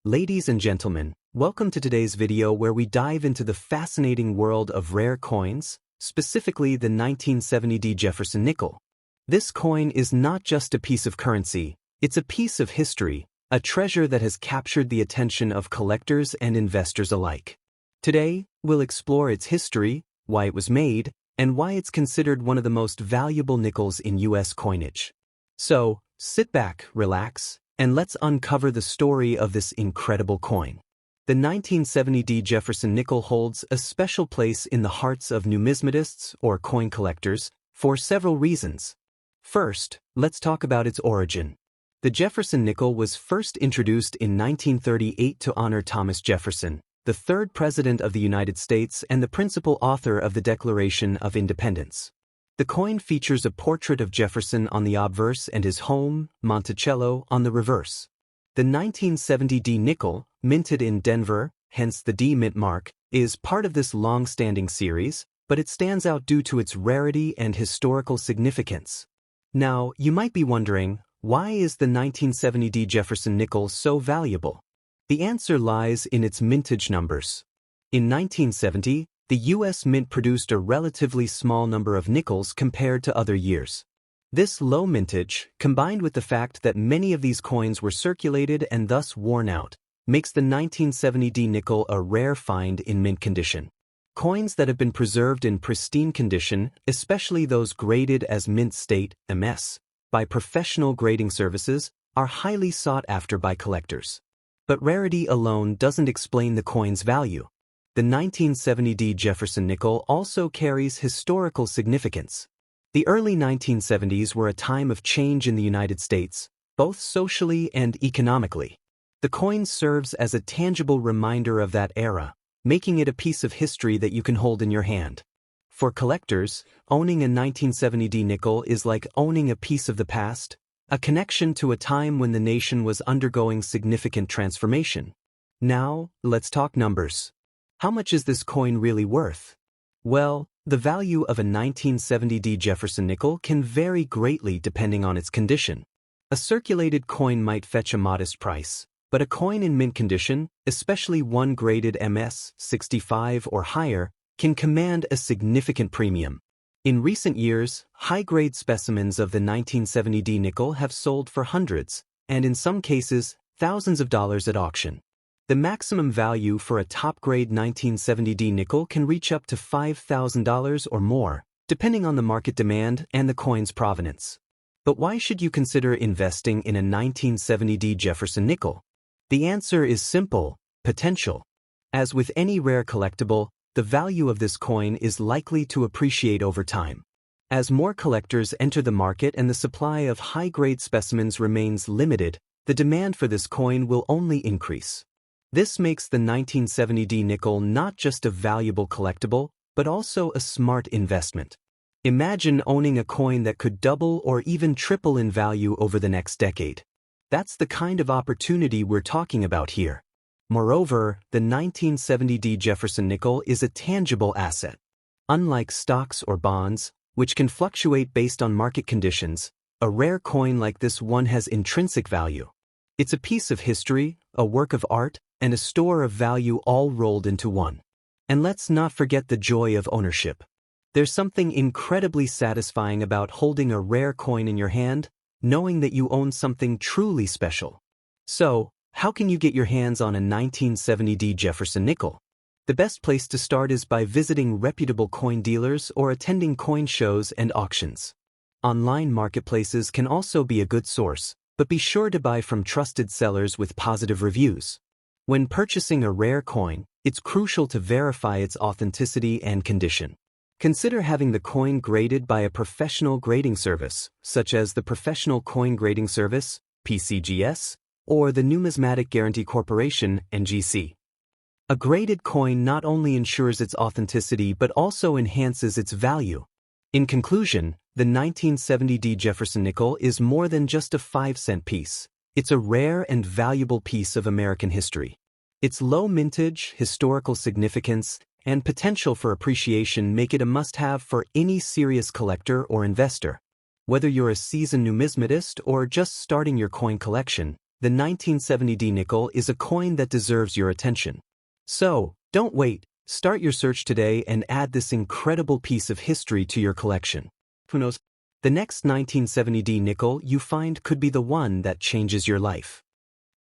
Ladies and gentlemen, welcome to today's video where we dive into the fascinating world of rare coins, specifically the 1970 Jefferson Nickel. This coin is not just a piece of currency, it's a piece of history, a treasure that has captured the attention of collectors and investors alike. Today, we'll explore its history, why it was made, and why it's considered one of the most valuable nickels in U.S. coinage. So, sit back, relax, and let's uncover the story of this incredible coin. The 1970 Jefferson Nickel holds a special place in the hearts of numismatists or coin collectors for several reasons. First, let's talk about its origin. The Jefferson Nickel was first introduced in 1938 to honor Thomas Jefferson, the third President of the United States and the principal author of the Declaration of Independence. The coin features a portrait of Jefferson on the obverse and his home, Monticello, on the reverse. The 1970 D nickel, minted in Denver, hence the D mint mark, is part of this long-standing series, but it stands out due to its rarity and historical significance. Now, you might be wondering, why is the 1970 D Jefferson Nickel so valuable? The answer lies in its mintage numbers. In 1970, the U.S. Mint produced a relatively small number of nickels compared to other years. This low mintage, combined with the fact that many of these coins were circulated and thus worn out, makes the 1970 D nickel a rare find in mint condition. Coins that have been preserved in pristine condition, especially those graded as mint state (MS) by professional grading services, are highly sought after by collectors. But rarity alone doesn't explain the coin's value. The 1970 D Jefferson Nickel also carries historical significance. The early 1970s were a time of change in the United States, both socially and economically. The coin serves as a tangible reminder of that era, making it a piece of history that you can hold in your hand. For collectors, owning a 1970 D nickel is like owning a piece of the past, a connection to a time when the nation was undergoing significant transformation. Now, let's talk numbers. How much is this coin really worth? Well, the value of a 1970 D Jefferson Nickel can vary greatly depending on its condition. A circulated coin might fetch a modest price, but a coin in mint condition, especially one graded MS 65 or higher, can command a significant premium. In recent years, high-grade specimens of the 1970 D nickel have sold for hundreds, and in some cases, thousands of dollars at auction. The maximum value for a top-grade 1970 D nickel can reach up to $5,000 or more, depending on the market demand and the coin's provenance. But why should you consider investing in a 1970 D Jefferson Nickel? The answer is simple: potential. As with any rare collectible, the value of this coin is likely to appreciate over time. As more collectors enter the market and the supply of high-grade specimens remains limited, the demand for this coin will only increase. This makes the 1970 D nickel not just a valuable collectible, but also a smart investment. Imagine owning a coin that could double or even triple in value over the next decade. That's the kind of opportunity we're talking about here. Moreover, the 1970 D Jefferson Nickel is a tangible asset. Unlike stocks or bonds, which can fluctuate based on market conditions, a rare coin like this one has intrinsic value. It's a piece of history, a work of art, and a store of value all rolled into one. And let's not forget the joy of ownership. There's something incredibly satisfying about holding a rare coin in your hand, knowing that you own something truly special. So, how can you get your hands on a 1970 D Jefferson Nickel? The best place to start is by visiting reputable coin dealers or attending coin shows and auctions. Online marketplaces can also be a good source, but be sure to buy from trusted sellers with positive reviews. When purchasing a rare coin, it's crucial to verify its authenticity and condition. Consider having the coin graded by a professional grading service, such as the Professional Coin Grading Service, PCGS, or the Numismatic Guarantee Corporation, NGC. A graded coin not only ensures its authenticity but also enhances its value. In conclusion, the 1970 D Jefferson Nickel is more than just a 5-cent piece. It's a rare and valuable piece of American history. Its low mintage, historical significance, and potential for appreciation make it a must-have for any serious collector or investor. Whether you're a seasoned numismatist or just starting your coin collection, the 1970D nickel is a coin that deserves your attention. So, don't wait, start your search today and add this incredible piece of history to your collection. Who knows? The next 1970D nickel you find could be the one that changes your life.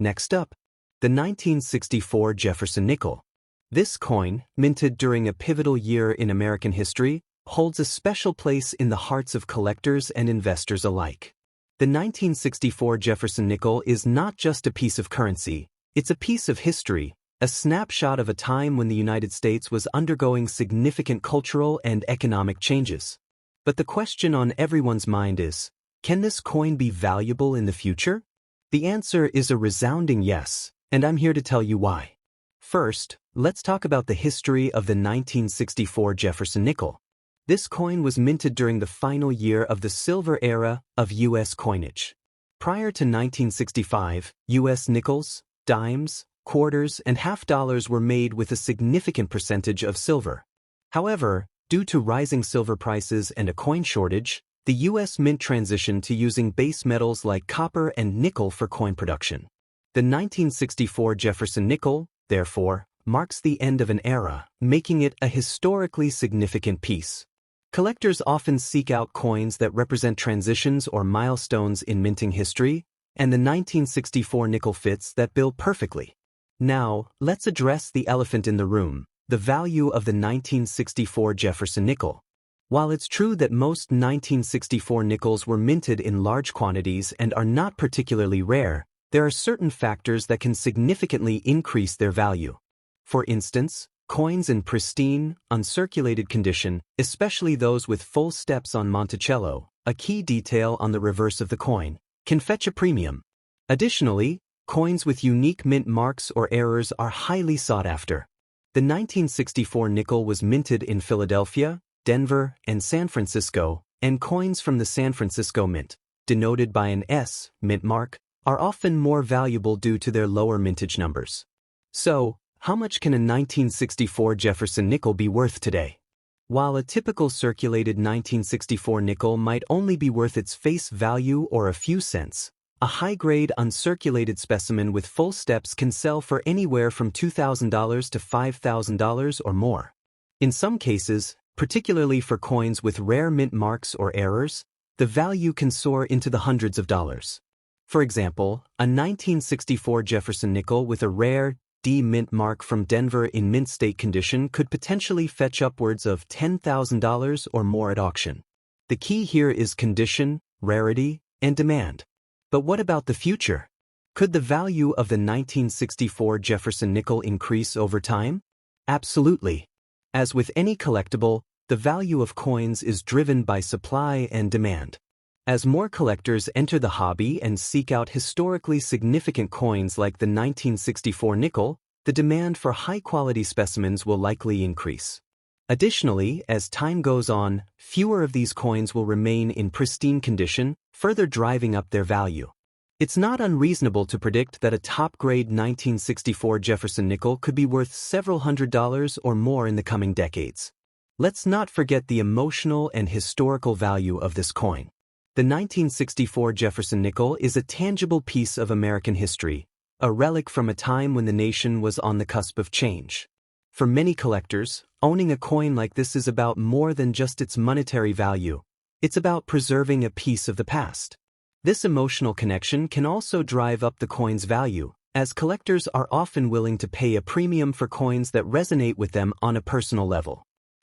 Next up, the 1964 Jefferson Nickel. This coin, minted during a pivotal year in American history, holds a special place in the hearts of collectors and investors alike. The 1964 Jefferson Nickel is not just a piece of currency, it's a piece of history, a snapshot of a time when the United States was undergoing significant cultural and economic changes. But the question on everyone's mind is, can this coin be valuable in the future? The answer is a resounding yes, and I'm here to tell you why. First, let's talk about the history of the 1964 Jefferson Nickel. This coin was minted during the final year of the silver era of U.S. coinage. Prior to 1965, U.S. nickels, dimes, quarters, and half dollars were made with a significant percentage of silver. However, due to rising silver prices and a coin shortage, the U.S. Mint transitioned to using base metals like copper and nickel for coin production. The 1964 Jefferson Nickel, therefore, marks the end of an era, making it a historically significant piece. Collectors often seek out coins that represent transitions or milestones in minting history, and the 1964 nickel fits that bill perfectly. Now, let's address the elephant in the room, the value of the 1964 Jefferson Nickel. While it's true that most 1964 nickels were minted in large quantities and are not particularly rare, there are certain factors that can significantly increase their value. For instance, coins in pristine, uncirculated condition, especially those with full steps on Monticello, a key detail on the reverse of the coin, can fetch a premium. Additionally, coins with unique mint marks or errors are highly sought after. The 1964 nickel was minted in Philadelphia, Denver, and San Francisco, and coins from the San Francisco Mint, denoted by an S mint mark, are often more valuable due to their lower mintage numbers. So, how much can a 1964 Jefferson Nickel be worth today? While a typical circulated 1964 nickel might only be worth its face value or a few cents, a high-grade uncirculated specimen with full steps can sell for anywhere from $2,000 to $5,000 or more. In some cases, particularly for coins with rare mint marks or errors, the value can soar into the hundreds of dollars. For example, a 1964 Jefferson Nickel with a rare D mint mark from Denver in mint state condition could potentially fetch upwards of $10,000 or more at auction. The key here is condition, rarity, and demand. But what about the future? Could the value of the 1964 Jefferson Nickel increase over time? Absolutely. As with any collectible, the value of coins is driven by supply and demand. As more collectors enter the hobby and seek out historically significant coins like the 1964 nickel, the demand for high-quality specimens will likely increase. Additionally, as time goes on, fewer of these coins will remain in pristine condition, further driving up their value. It's not unreasonable to predict that a top-grade 1964 Jefferson Nickel could be worth several $100s or more in the coming decades. Let's not forget the emotional and historical value of this coin. The 1964 Jefferson Nickel is a tangible piece of American history, a relic from a time when the nation was on the cusp of change. For many collectors, owning a coin like this is about more than just its monetary value. It's about preserving a piece of the past. This emotional connection can also drive up the coin's value, as collectors are often willing to pay a premium for coins that resonate with them on a personal level.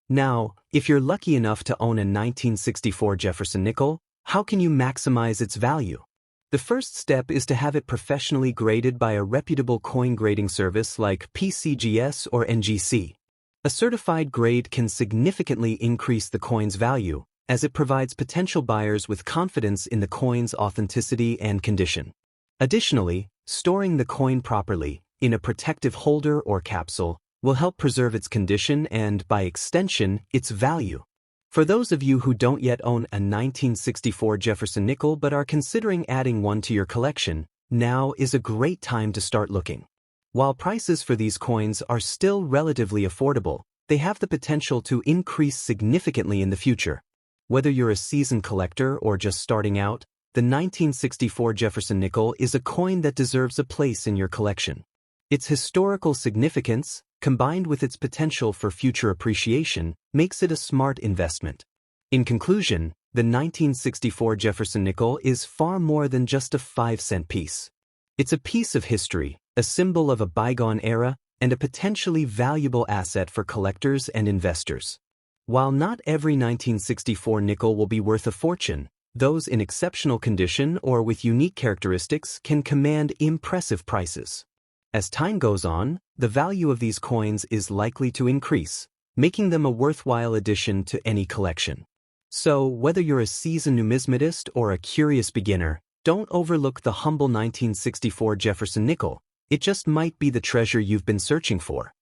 Now, if you're lucky enough to own a 1964 Jefferson Nickel, how can you maximize its value? The first step is to have it professionally graded by a reputable coin grading service like PCGS or NGC. A certified grade can significantly increase the coin's value, as it provides potential buyers with confidence in the coin's authenticity and condition. Additionally, storing the coin properly, in a protective holder or capsule, will help preserve its condition and, by extension, its value. For those of you who don't yet own a 1964 Jefferson Nickel but are considering adding one to your collection, now is a great time to start looking. While prices for these coins are still relatively affordable, they have the potential to increase significantly in the future. Whether you're a seasoned collector or just starting out, The 1964 Jefferson Nickel is a coin that deserves a place in your collection. Its historical significance, combined with its potential for future appreciation, makes it a smart investment. In conclusion, the 1964 Jefferson Nickel is far more than just a 5-cent piece. It's a piece of history, a symbol of a bygone era, and a potentially valuable asset for collectors and investors. While not every 1964 nickel will be worth a fortune, those in exceptional condition or with unique characteristics can command impressive prices. As time goes on, the value of these coins is likely to increase, making them a worthwhile addition to any collection. So, whether you're a seasoned numismatist or a curious beginner, don't overlook the humble 1964 Jefferson Nickel. It just might be the treasure you've been searching for.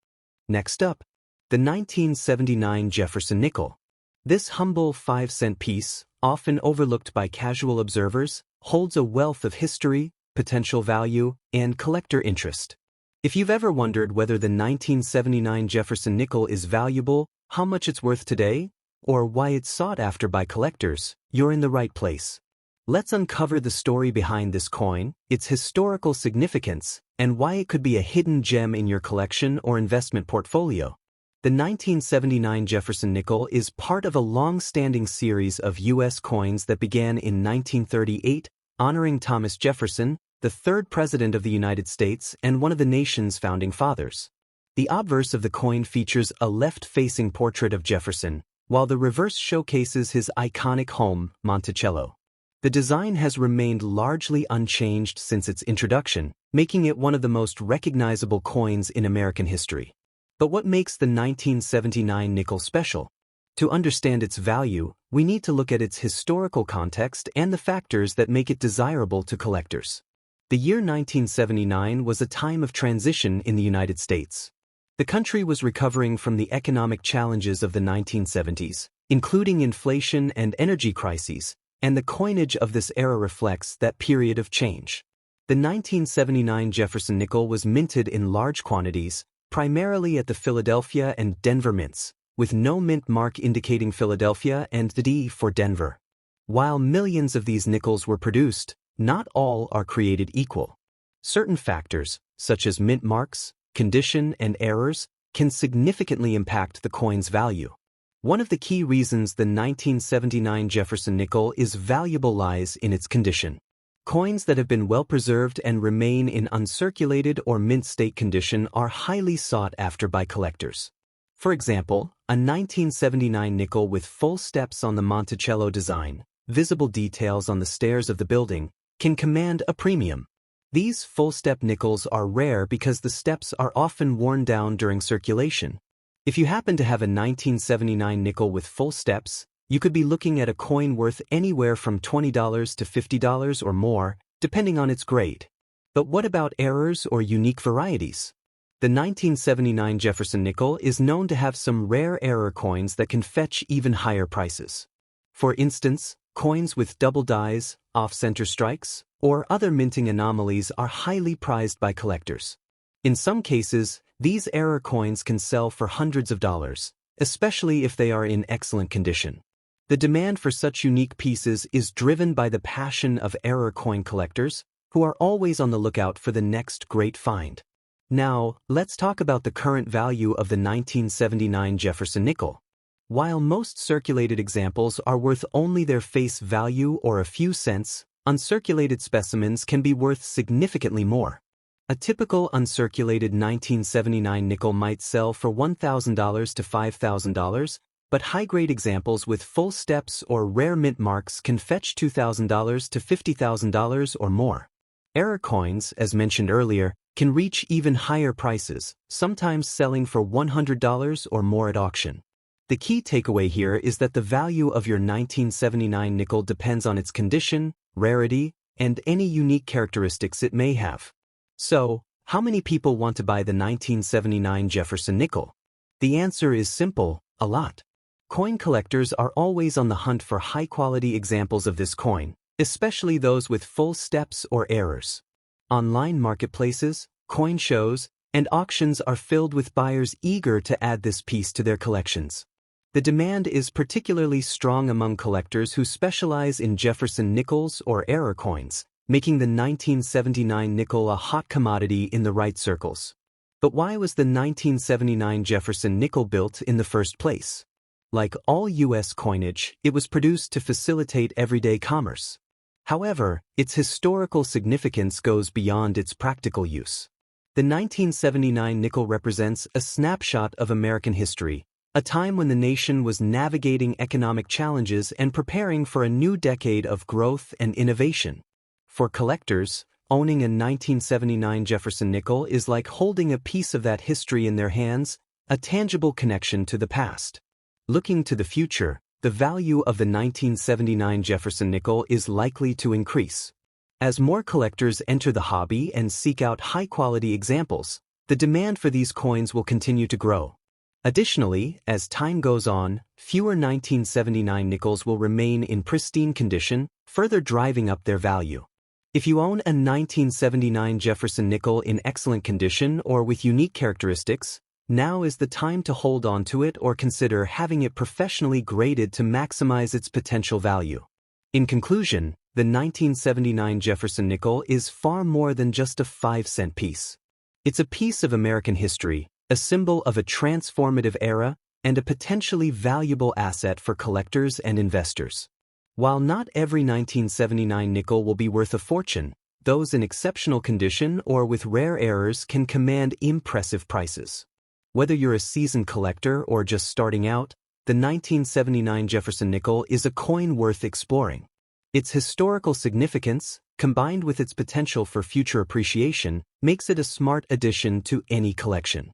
Next up, the 1979 Jefferson Nickel. This humble 5-cent piece, often overlooked by casual observers, holds a wealth of history, potential value, and collector interest. If you've ever wondered whether the 1979 Jefferson Nickel is valuable, how much it's worth today, or why it's sought after by collectors, you're in the right place. Let's uncover the story behind this coin, its historical significance, and why it could be a hidden gem in your collection or investment portfolio. The 1979 Jefferson Nickel is part of a long-standing series of U.S. coins that began in 1938, honoring Thomas Jefferson, the third president of the United States and one of the nation's founding fathers. The obverse of the coin features a left-facing portrait of Jefferson, while the reverse showcases his iconic home, Monticello. The design has remained largely unchanged since its introduction, making it one of the most recognizable coins in American history. But what makes the 1979 nickel special? To understand its value, we need to look at its historical context and the factors that make it desirable to collectors. The year 1979 was a time of transition in the United States. The country was recovering from the economic challenges of the 1970s, including inflation and energy crises, and the coinage of this era reflects that period of change. The 1979 Jefferson Nickel was minted in large quantities, primarily at the Philadelphia and Denver mints, with no mint mark indicating Philadelphia and the D for Denver. While millions of these nickels were produced, not all are created equal. Certain factors, such as mint marks, condition, and errors, can significantly impact the coin's value. One of the key reasons the 1979 Jefferson Nickel is valuable lies in its condition. Coins that have been well preserved and remain in uncirculated or mint state condition are highly sought after by collectors. For example, a 1979 nickel with full steps on the Monticello design, visible details on the stairs of the building, can command a premium. These full-step nickels are rare because the steps are often worn down during circulation. If you happen to have a 1979 nickel with full steps, you could be looking at a coin worth anywhere from $20 to $50 or more, depending on its grade. But what about errors or unique varieties? The 1979 Jefferson Nickel is known to have some rare error coins that can fetch even higher prices. For instance, coins with double dies, off-center strikes, or other minting anomalies are highly prized by collectors. In some cases, these error coins can sell for hundreds of dollars, especially if they are in excellent condition. The demand for such unique pieces is driven by the passion of error coin collectors, who are always on the lookout for the next great find. Now, let's talk about the current value of the 1979 Jefferson Nickel. While most circulated examples are worth only their face value or a few cents, uncirculated specimens can be worth significantly more. A typical uncirculated 1979 nickel might sell for $1,000 to $5,000, but high-grade examples with full steps or rare mint marks can fetch $2,000 to $50,000 or more. Error coins, as mentioned earlier, can reach even higher prices, sometimes selling for $100 or more at auction. The key takeaway here is that the value of your 1979 nickel depends on its condition, rarity, and any unique characteristics it may have. So, how many people want to buy the 1979 Jefferson Nickel? The answer is simple: a lot. Coin collectors are always on the hunt for high-quality examples of this coin, especially those with full steps or errors. Online marketplaces, coin shows, and auctions are filled with buyers eager to add this piece to their collections. The demand is particularly strong among collectors who specialize in Jefferson Nickels or error coins, making the 1979 nickel a hot commodity in the right circles. But why was the 1979 Jefferson Nickel built in the first place? Like all U.S. coinage, it was produced to facilitate everyday commerce. However, its historical significance goes beyond its practical use. The 1979 nickel represents a snapshot of American history, a time when the nation was navigating economic challenges and preparing for a new decade of growth and innovation. For collectors, owning a 1979 Jefferson Nickel is like holding a piece of that history in their hands, a tangible connection to the past. Looking to the future, the value of the 1979 Jefferson Nickel is likely to increase. As more collectors enter the hobby and seek out high-quality examples, the demand for these coins will continue to grow. Additionally, as time goes on, fewer 1979 nickels will remain in pristine condition, further driving up their value. If you own a 1979 Jefferson Nickel in excellent condition or with unique characteristics, now is the time to hold on to it or consider having it professionally graded to maximize its potential value. In conclusion, the 1979 Jefferson Nickel is far more than just a 5-cent piece. It's a piece of American history, a symbol of a transformative era, and a potentially valuable asset for collectors and investors. While not every 1979 nickel will be worth a fortune, those in exceptional condition or with rare errors can command impressive prices. Whether you're a seasoned collector or just starting out, the 1979 Jefferson Nickel is a coin worth exploring. Its historical significance, combined with its potential for future appreciation, makes it a smart addition to any collection.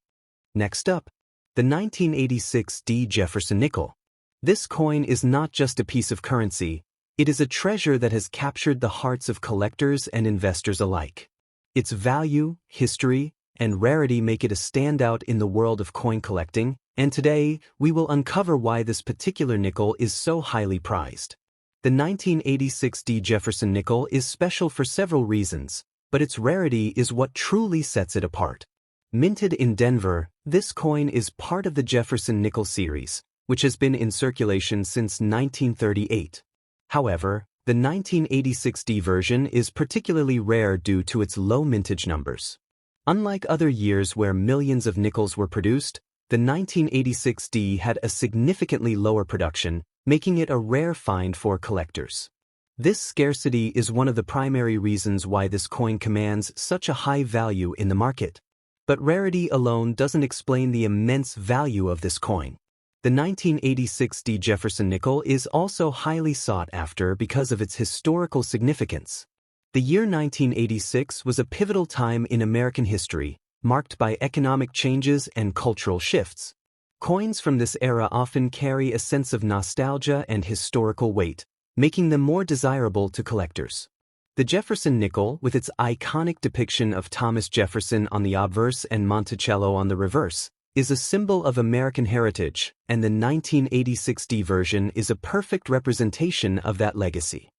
Next up, the 1986 D Jefferson Nickel. This coin is not just a piece of currency, it is a treasure that has captured the hearts of collectors and investors alike. Its value, history, and rarity make it a standout in the world of coin collecting, and today, we will uncover why this particular nickel is so highly prized. The 1986 D Jefferson Nickel is special for several reasons, but its rarity is what truly sets it apart. Minted in Denver, this coin is part of the Jefferson Nickel series, which has been in circulation since 1938. However, the 1986 D version is particularly rare due to its low mintage numbers. Unlike other years where millions of nickels were produced, the 1986 D had a significantly lower production, making it a rare find for collectors. This scarcity is one of the primary reasons why this coin commands such a high value in the market. But rarity alone doesn't explain the immense value of this coin. The 1986 D Jefferson Nickel is also highly sought after because of its historical significance. The year 1986 was a pivotal time in American history, marked by economic changes and cultural shifts. Coins from this era often carry a sense of nostalgia and historical weight, making them more desirable to collectors. The Jefferson Nickel, with its iconic depiction of Thomas Jefferson on the obverse and Monticello on the reverse, is a symbol of American heritage, and the 1986 D version is a perfect representation of that legacy.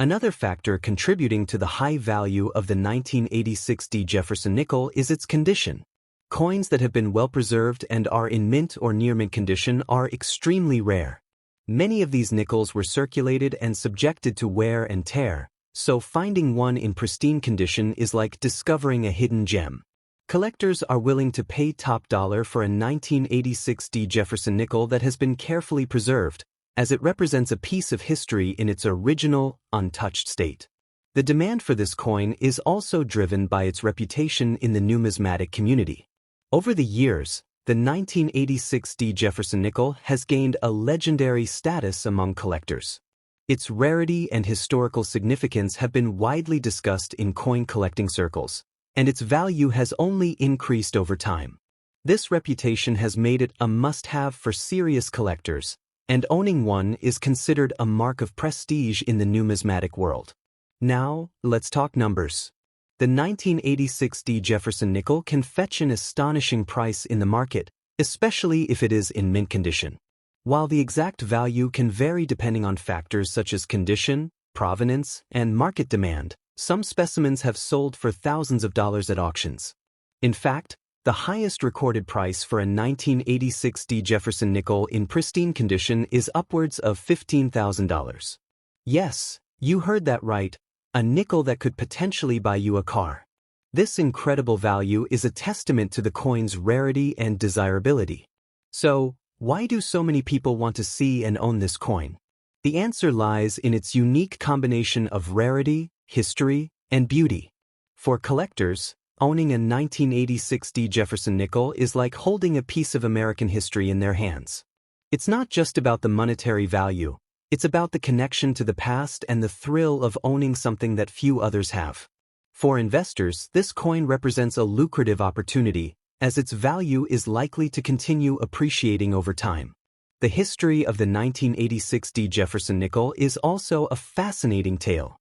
Another factor contributing to the high value of the 1986 D Jefferson Nickel is its condition. Coins that have been well preserved and are in mint or near mint condition are extremely rare. Many of these nickels were circulated and subjected to wear and tear, so finding one in pristine condition is like discovering a hidden gem. Collectors are willing to pay top dollar for a 1986 D Jefferson Nickel that has been carefully preserved, as it represents a piece of history in its original, untouched state. The demand for this coin is also driven by its reputation in the numismatic community. Over the years, the 1986 D Jefferson Nickel has gained a legendary status among collectors. Its rarity and historical significance have been widely discussed in coin collecting circles, and its value has only increased over time. This reputation has made it a must-have for serious collectors, and owning one is considered a mark of prestige in the numismatic world. Now, let's talk numbers. The 1986 D Jefferson Nickel can fetch an astonishing price in the market, especially if it is in mint condition. While the exact value can vary depending on factors such as condition, provenance, and market demand, some specimens have sold for thousands of dollars at auctions. In fact, The highest recorded price for a 1986 D Jefferson nickel in pristine condition is upwards of $15,000. Yes, you heard that right, a nickel that could potentially buy you a car. This incredible value is a testament to the coin's rarity and desirability. So, why do so many people want to see and own this coin? The answer lies in its unique combination of rarity, history, and beauty. For collectors, owning a 1986 D Jefferson nickel is like holding a piece of American history in their hands. It's not just about the monetary value, it's about the connection to the past and the thrill of owning something that few others have. For investors, this coin represents a lucrative opportunity, as its value is likely to continue appreciating over time. The history of the 1986 D Jefferson nickel is also a fascinating tale.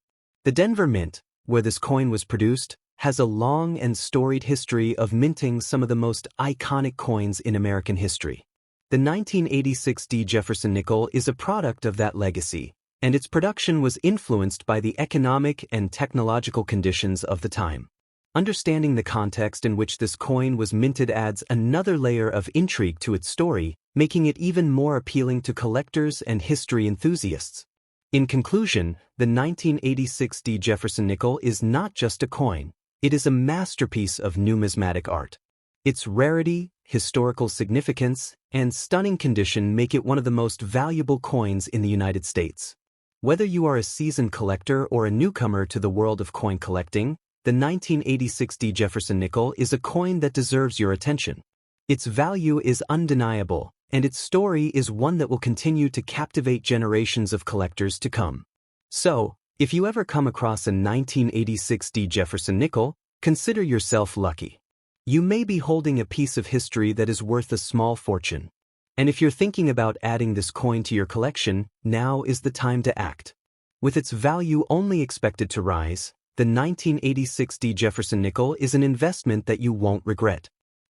The Denver Mint, where this coin was produced, has a long and storied history of minting some of the most iconic coins in American history. The 1986 D Jefferson nickel is a product of that legacy, and its production was influenced by the economic and technological conditions of the time. Understanding the context in which this coin was minted adds another layer of intrigue to its story, making it even more appealing to collectors and history enthusiasts. In conclusion, the 1986 D Jefferson nickel is not just a coin, it is a masterpiece of numismatic art. Its rarity, historical significance, and stunning condition make it one of the most valuable coins in the United States. Whether you are a seasoned collector or a newcomer to the world of coin collecting, the 1986 D Jefferson nickel is a coin that deserves your attention. Its value is undeniable, and its story is one that will continue to captivate generations of collectors to come. So, if you ever come across a 1986 D Jefferson nickel, consider yourself lucky. You may be holding a piece of history that is worth a small fortune. And if you're thinking about adding this coin to your collection, now is the time to act. With its value only expected to rise, the 1986 D Jefferson nickel is an investment that you won't regret.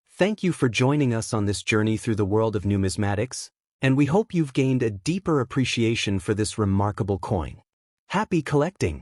Thank you for joining us on this journey through the world of numismatics, and we hope you've gained a deeper appreciation for this remarkable coin. Happy collecting!